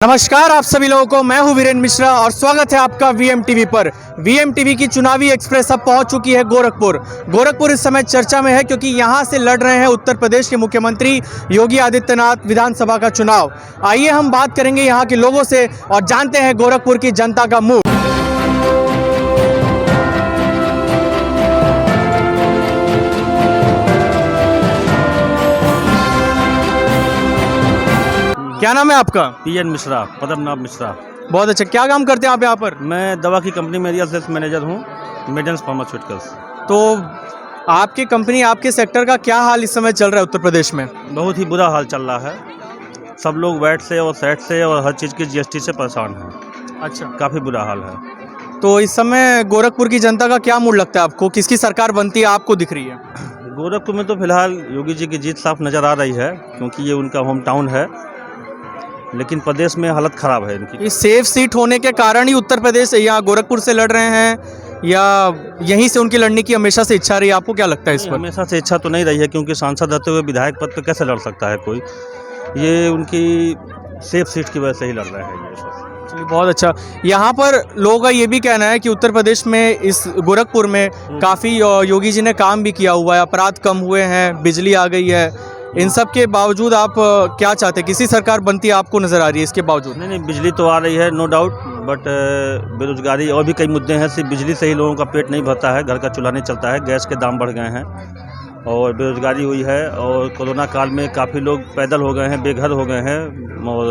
नमस्कार आप सभी लोगों को, मैं हूं वीरेंद्र मिश्रा और स्वागत है आपका वीएम टीवी पर। वीएम टीवी की चुनावी एक्सप्रेस अब पहुंच चुकी है गोरखपुर इस समय चर्चा में है क्योंकि यहां से लड़ रहे हैं उत्तर प्रदेश के मुख्यमंत्री योगी आदित्यनाथ विधानसभा का चुनाव। आइए हम बात करेंगे यहां के लोगों से और जानते हैं गोरखपुर की जनता का मूड। क्या नाम है आपका? पीएन मिश्रा, पद्मनाभ मिश्रा। बहुत अच्छा। क्या काम करते हैं आप यहाँ पर? मैं दवा की कंपनी में एरिया सेल्स मैनेजर हूँ, मेडेंस फार्मास्यूटिकल्स। तो आपकी कंपनी, आपके सेक्टर का क्या हाल इस समय चल रहा है उत्तर प्रदेश में? बहुत ही बुरा हाल चल रहा है। सब लोग वैट से और सेट से और हर चीज़ की जीएसटी से परेशान हैं। अच्छा, काफ़ी बुरा हाल है। तो इस समय गोरखपुर की जनता का क्या मूड लगता है आपको? किसकी सरकार बनती है आपको दिख रही है? गोरखपुर में तो फिलहाल योगी जी की जीत साफ नज़र आ रही है क्योंकि ये उनका होम टाउन है, लेकिन प्रदेश में हालत ख़राब है इनकी। ये सेफ सीट होने के कारण ही उत्तर प्रदेश यहाँ गोरखपुर से लड़ रहे हैं या यहीं से उनकी लड़ने की हमेशा से इच्छा रही है? आपको क्या लगता है इस पर? हमेशा से इच्छा तो नहीं रही है क्योंकि सांसद रहते हुए विधायक पद पर कैसे लड़ सकता है कोई। ये उनकी सेफ सीट की वजह से ही लड़ रहे हैं ये। चलिए, बहुत अच्छा। यहाँ पर लोगों का ये भी कहना है कि उत्तर प्रदेश में, इस गोरखपुर में काफ़ी योगी जी ने काम भी किया हुआ है, अपराध कम हुए हैं, बिजली आ गई है। इन सब के बावजूद आप क्या चाहते हैं? किसी सरकार बनती आपको नज़र आ रही है इसके बावजूद? नहीं, बिजली तो आ रही है, नो डाउट, बट बेरोजगारी और भी कई मुद्दे हैं। सिर्फ बिजली से ही लोगों का पेट नहीं भरता है, घर का चूल्हा नहीं चलता है, गैस के दाम बढ़ गए हैं और बेरोजगारी हुई है। और कोरोना काल में काफ़ी लोग पैदल हो गए हैं, बेघर हो गए हैं और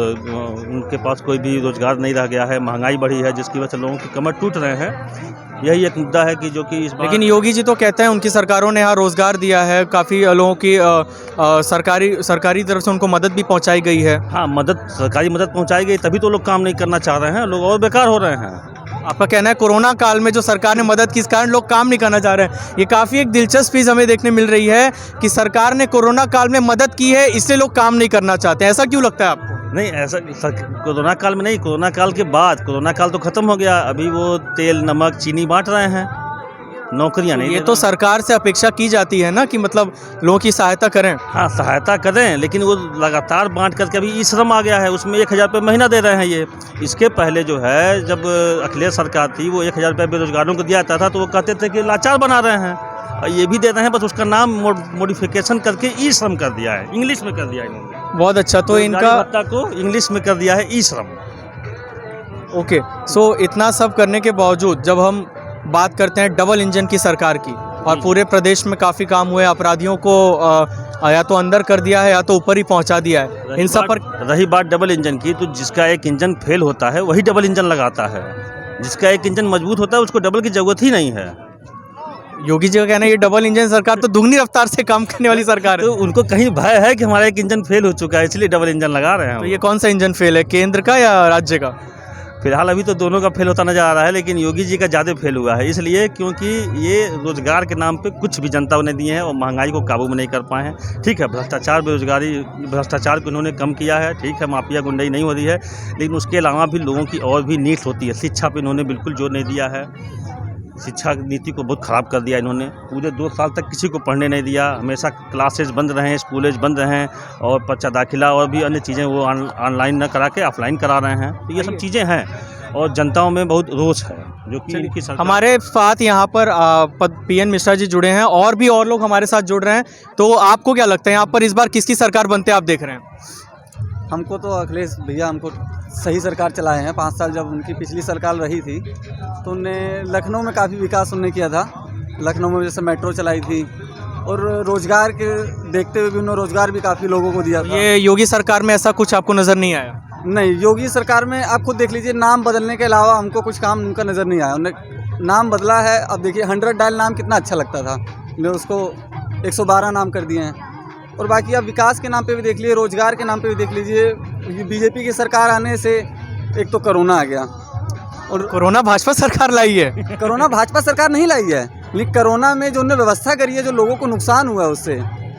उनके पास कोई भी रोज़गार नहीं रह गया है। महंगाई बढ़ी है जिसकी वजह से लोगों की कमर टूट रहे हैं। यही एक मुद्दा है कि जो कि इस बार। लेकिन योगी जी तो कहते हैं उनकी सरकारों ने यहाँ रोजगार दिया है, काफ़ी लोगों की सरकारी तरफ से उनको मदद भी पहुँचाई गई है। हाँ, सरकारी मदद पहुंचाई गई, तभी तो लोग काम नहीं करना चाह रहे हैं, लोग और बेकार हो रहे हैं। आपका कहना है कोरोना काल में जो सरकार ने मदद की, इस कारण लोग काम नहीं करना चाह रहे हैं। ये काफ़ी एक दिलचस्प चीज़ हमें देखने मिल रही है कि सरकार ने कोरोना काल में मदद की है, इसलिए लोग काम नहीं करना चाहते हैं। ऐसा क्यों लगता है आपको? नहीं, ऐसा कोरोना काल में नहीं, कोरोना काल के बाद। कोरोना काल तो ख़त्म हो गया, अभी वो तेल नमक चीनी बांट रहे हैं, नौकरियां नहीं। ये तो सरकार से अपेक्षा की जाती है ना कि मतलब लोगों की सहायता करें। हाँ, सहायता करें, लेकिन वो लगातार बांट करके अभी ई श्रम आ गया है, उसमें 1000 रुपये महीना दे रहे हैं ये। इसके पहले जो है, जब अखिलेश सरकार थी, वो 1000 रुपये बेरोजगारों को दिया जाता था तो वो कहते थे कि लाचार बना रहे हैं, और ये भी दे रहे हैं, बस उसका नाम मॉडिफिकेशन करके ई श्रम कर दिया है, इंग्लिश में कर दिया है इन्होंने। बहुत अच्छा। तो इनका भत्ता को इंग्लिश में कर दिया है ई श्रम। ओके, सो इतना सब करने के बावजूद जब हम बात करते हैं डबल इंजन की सरकार की, और पूरे प्रदेश में काफ़ी काम हुए, अपराधियों को या तो अंदर कर दिया है या तो ऊपर ही पहुंचा दिया है, इन सब पर। रही बात डबल इंजन की, तो जिसका एक इंजन फेल होता है वही डबल इंजन लगाता है। जिसका एक इंजन मजबूत होता है उसको डबल की जरूरत ही नहीं है। योगी जी का कहना है ये डबल इंजन सरकार तो दुगनी रफ्तार से काम करने वाली सरकार है। तो उनको कहीं भय है कि हमारा एक इंजन फेल हो चुका है, इसलिए डबल इंजन लगा रहे हैं। तो ये कौन सा इंजन फेल है, केंद्र का या राज्य का? फिलहाल अभी तो दोनों का फेल होता नजर आ रहा है, लेकिन योगी जी का ज़्यादा फेल हुआ है, इसलिए क्योंकि ये रोजगार के नाम पे कुछ भी जनता उन्हें दिए हैं और महंगाई को काबू में नहीं कर पाए हैं। ठीक है, भ्रष्टाचार को इन्होंने कम किया है, ठीक है, माफिया गुंडाई नहीं हो रही है, लेकिन उसके अलावा भी लोगों की और भी नीड्स होती है। शिक्षा पे इन्होंने बिल्कुल जोर नहीं दिया है, शिक्षा नीति को बहुत ख़राब कर दिया इन्होंने। पूरे 2 साल तक किसी को पढ़ने नहीं दिया, हमेशा क्लासेज बंद रहे, स्कूलेज बंद रहे और बच्चा दाखिला और भी अन्य चीज़ें वो ऑनलाइन न करा के ऑफलाइन करा रहे हैं। तो ये सब चीज़ें हैं और जनताओं में बहुत रोष है जो कि इनकी सरकार। हमारे साथ यहाँ पर पीएन मिश्रा जी जुड़े हैं और भी और लोग हमारे साथ जुड़ रहे हैं। तो आपको क्या लगता है यहाँ पर इस बार किसकी सरकार बनते आप देख रहे हैं? हमको तो अखिलेश भैया हमको सही सरकार चलाए हैं। 5 साल जब उनकी पिछली सरकार रही थी तो उनने लखनऊ में काफ़ी विकास उन्होंने किया था। लखनऊ में जैसे मेट्रो चलाई थी और रोज़गार के देखते हुए भी उन्होंने रोज़गार भी काफ़ी लोगों को दिया था। ये योगी सरकार में ऐसा कुछ आपको नज़र नहीं आया? नहीं, योगी सरकार में आप खुद देख लीजिए, नाम बदलने के अलावा हमको कुछ काम उनका नज़र नहीं आया। उन्होंने नाम बदला है, अब देखिए 100 डायल नाम कितना अच्छा लगता था, उन्होंने उसको 112 नाम कर दिए हैं। और बाकी आप विकास के नाम पे भी देख लीजिए, रोजगार के नाम पे भी देख लीजिए। बीजेपी की सरकार आने से एक तो कोरोना आ गया, और कोरोना भाजपा सरकार लाई है। कोरोना भाजपा सरकार नहीं लाई है, लेकिन कोरोना में जो उन्होंने व्यवस्था करी है, जो लोगों को नुकसान हुआ है उससे,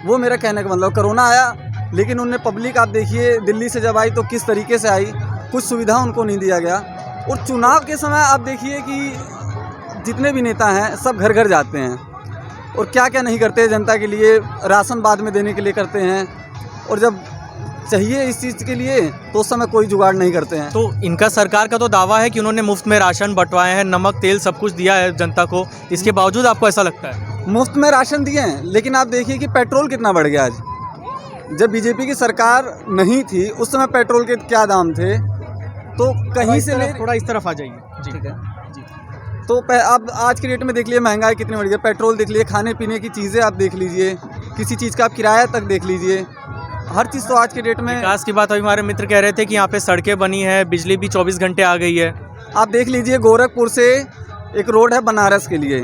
वो मेरा कहने का मतलब। कोरोना आया लेकिन उनने पब्लिक, आप देखिए दिल्ली से जब आई तो किस तरीके से आई, कुछ सुविधा उनको नहीं दिया गया। और चुनाव के समय आप देखिए कि जितने भी नेता हैं सब घर घर जाते हैं और क्या क्या नहीं करते हैं जनता के लिए। राशन बाद में देने के लिए करते हैं, और जब चाहिए इस चीज़ के लिए तो उस समय कोई जुगाड़ नहीं करते हैं। तो इनका सरकार का तो दावा है कि उन्होंने मुफ्त में राशन बंटवाए हैं, नमक तेल सब कुछ दिया है जनता को, इसके बावजूद आपको ऐसा लगता है? मुफ्त में राशन दिए हैं, लेकिन आप देखिए कि पेट्रोल कितना बढ़ गया आज। जब बीजेपी की सरकार नहीं थी उस समय पेट्रोल के क्या दाम थे, तो कहीं से थोड़ा इस तरफ आ जाइए जी। ठीक है जी। तो अब आज के डेट में देख लीजिए महंगाई कितनी बढ़ गई, पेट्रोल देख लीजिए, खाने पीने की चीज़ें आप देख लीजिए, किसी चीज़ का आप किराया तक देख लीजिए, हर चीज़ तो आज के डेट में। विकास की बात अभी हमारे मित्र कह रहे थे कि यहाँ पे सड़कें बनी है, बिजली भी 24 घंटे आ गई है। आप देख लीजिए गोरखपुर से एक रोड है बनारस के लिए,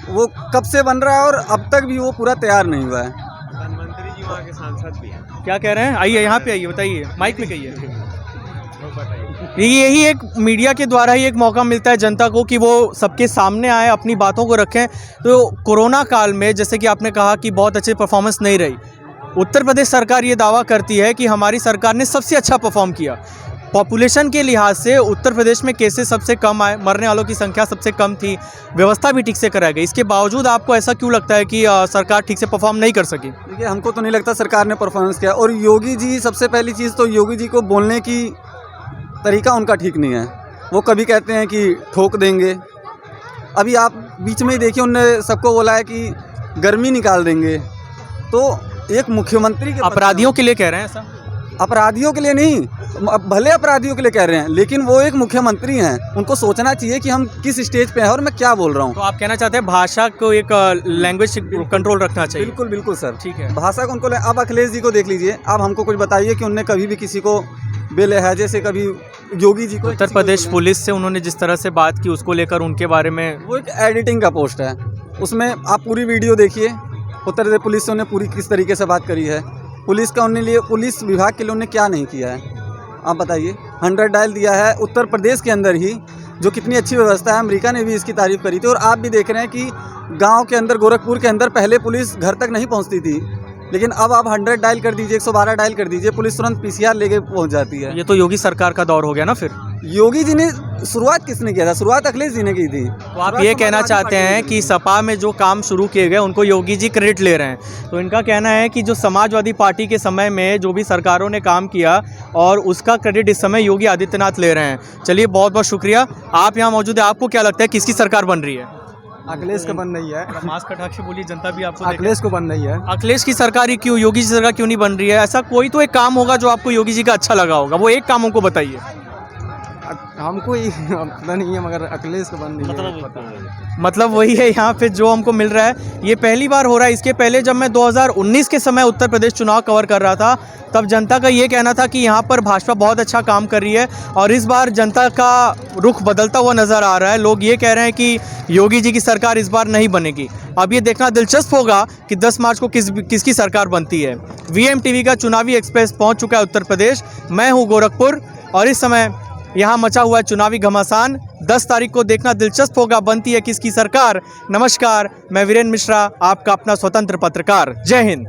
वो कब से बन रहा है और अब तक भी वो पूरा तैयार नहीं हुआ है। प्रधानमंत्री जी वहाँ के सांसद भी हैं। क्या कह रहे हैं? आइए यहाँ पे आइए, बताइए, माइक में कहिए। यही एक मीडिया के द्वारा ही एक मौका मिलता है जनता को कि वो सबके सामने आए, अपनी बातों को रखें। तो कोरोना काल में जैसे कि आपने कहा कि बहुत अच्छी परफॉर्मेंस नहीं रही, उत्तर प्रदेश सरकार ये दावा करती है कि हमारी सरकार ने सबसे अच्छा परफॉर्म किया। पॉपुलेशन के लिहाज से उत्तर प्रदेश में केसेस सबसे कम आए, मरने वालों की संख्या सबसे कम थी, व्यवस्था भी ठीक से कराई गई। इसके बावजूद आपको ऐसा क्यों लगता है कि सरकार ठीक से परफॉर्म नहीं कर सकी? देखिए हमको तो नहीं लगता सरकार ने परफॉर्मेंस किया। और योगी जी, सबसे पहली चीज़ तो योगी जी को बोलने की तरीका उनका ठीक नहीं है। वो कभी कहते हैं कि ठोक देंगे, अभी आप बीच में ही देखिए उन्होंने सबको बोला है कि गर्मी निकाल देंगे। तो एक मुख्यमंत्री के अपराधियों के लिए कह रहे हैं ऐसा? अपराधियों के लिए नहीं, भले अपराधियों के लिए कह रहे हैं, लेकिन वो एक मुख्यमंत्री हैं, उनको सोचना चाहिए कि हम किस स्टेज पे हैं और मैं क्या बोल रहा हूँ। तो आप कहना चाहते हैं भाषा को एक लैंग्वेज कंट्रोल रखना चाहिए? बिल्कुल बिल्कुल सर, ठीक है। भाषा को उनको अब अखिलेश जी को देख लीजिए, आप हमको कुछ बताइए कि उनने कभी भी किसी को बेलहजे से, कभी योगी जी को, उत्तर प्रदेश पुलिस से उन्होंने जिस तरह से बात की उसको लेकर उनके बारे में, वो एक एडिटिंग का पोस्ट है, उसमें आप पूरी वीडियो देखिए। उत्तर प्रदेश पुलिस से उन्हें पूरी किस तरीके से बात करी है, पुलिस का उन्हें लिए, पुलिस विभाग के लिए उन्हें क्या नहीं किया है, आप बताइए। 100 डायल दिया है उत्तर प्रदेश के अंदर ही, जो कितनी अच्छी व्यवस्था है। अमेरिका ने भी इसकी तारीफ़ करी थी। और आप भी देख रहे हैं कि गांव के अंदर, गोरखपुर के अंदर पहले पुलिस घर तक नहीं पहुंचती थी, लेकिन अब आप 100 डायल कर दीजिए, 112 डायल कर दीजिए, पुलिस तुरंत PCR लेके पहुंच जाती है। ये तो योगी सरकार का दौर हो गया ना फिर। योगी जी ने शुरुआत किसने किया था? शुरुआत अखिलेश जी ने की थी। तो आप ये कहना चाहते हैं कि सपा में जो काम शुरू किए गए उनको योगी जी क्रेडिट ले रहे हैं? तो इनका कहना है कि जो समाजवादी पार्टी के समय में जो भी सरकारों ने काम किया और उसका क्रेडिट इस समय योगी आदित्यनाथ ले रहे हैं। चलिए, बहुत बहुत शुक्रिया, आप यहाँ मौजूद है। आपको क्या लगता है किसकी सरकार बन रही है? अखिलेश को बन रही है। मास्क हटा के बोलिए, जनता भी आपको अखिलेश को बन रही है। अखिलेश की सरकार ही क्यों, योगी जी की सरकार क्यों नहीं बन रही है? ऐसा कोई तो एक काम होगा जो आपको योगी जी का अच्छा लगा होगा, वो एक काम हमको बताइए। हमको ही पता नहीं है, मगर अखिलेश को बन रही है। मतलब वही है यहाँ पे जो हमको मिल रहा है। ये पहली बार हो रहा है। इसके पहले जब मैं 2019 के समय उत्तर प्रदेश चुनाव कवर कर रहा था, तब जनता का ये कहना था कि यहाँ पर भाजपा बहुत अच्छा काम कर रही है। और इस बार जनता का रुख बदलता हुआ नज़र आ रहा है। लोग ये कह रहे हैं कि योगी जी की सरकार इस बार नहीं बनेगी। अब ये देखना दिलचस्प होगा कि 10 मार्च को किसकी सरकार बनती है। VMTV का चुनावी एक्सप्रेस पहुँच चुका है उत्तर प्रदेश। मैं हूँ गोरखपुर और इस समय यहाँ मचा हुआ है चुनावी घमासान। 10 तारीख को देखना दिलचस्प होगा बनती है किसकी सरकार। नमस्कार, मैं वीरेंद्र मिश्रा, आपका अपना स्वतंत्र पत्रकार। जय हिंद।